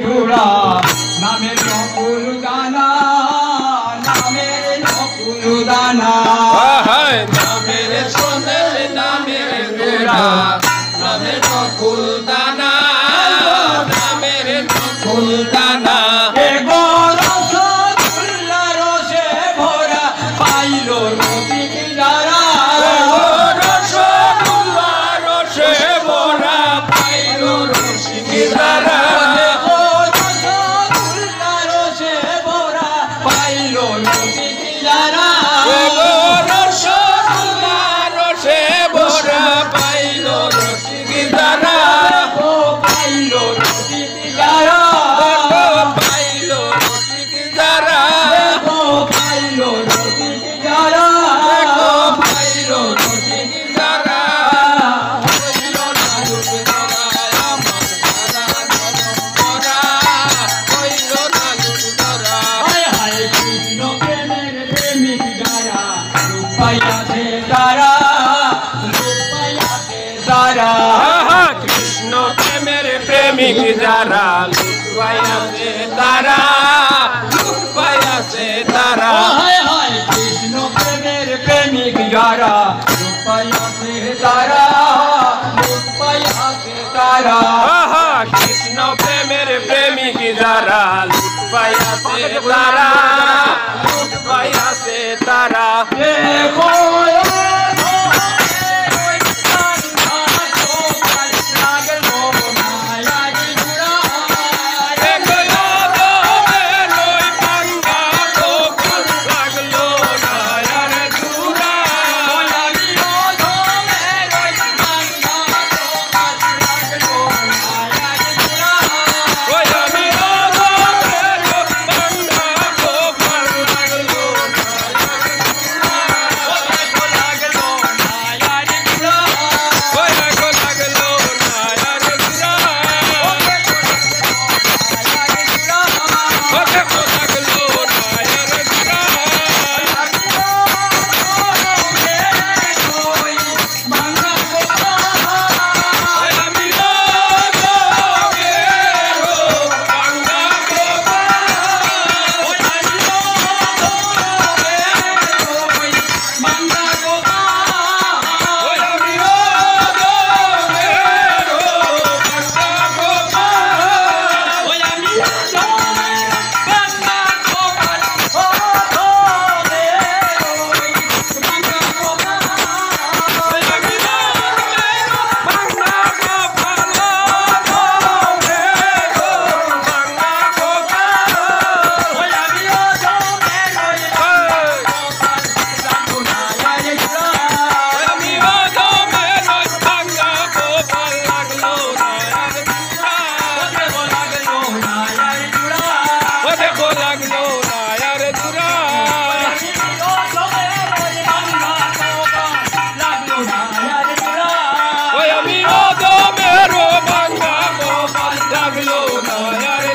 জোড়া নামের নকুল দানা নামের নকুল দানা নামের সোনার নামের জোড়া নামের নকুল দানা নামের নকুল দানা এগো রসগোল্লা রসে ভরা পাইল রসিক যারা রসগোল্লা রসে ভরা পাইল রসিক যারা রসগোল্লা রসে ভরা পাইল রসিক যারা রসগোল্লা রসে ভরা পাইল রসিক যারা পাইল রসিক যারা পাইল রসিক যারা পাইল রসিক যারা পাইল রসিক যারা হইল না রূপ ধরা আমার সারা নরম করা হইল না রূপ ধরা হায় হায় কৃষ্ণ প্রেমের প্রেমিক যারা রূপ পাইয়াছে তারা রূপ পাইয়াছে তারা কৃষ্ণ প্রেমের প্রেমিক যারা লুকাইয়াছে তারা লুকাইয়াছে তারা হায় হায় কৃষ্ণ প্রেমের প্রেমিক যারা রূপ পাইয়াছে তারা রূপ পাইয়াছে তারা কৃষ্ণ প্রেমের প্রেমিক যারা লুকাইয়াছে তারা লুকাইয়াছে তারা দেখো Lord,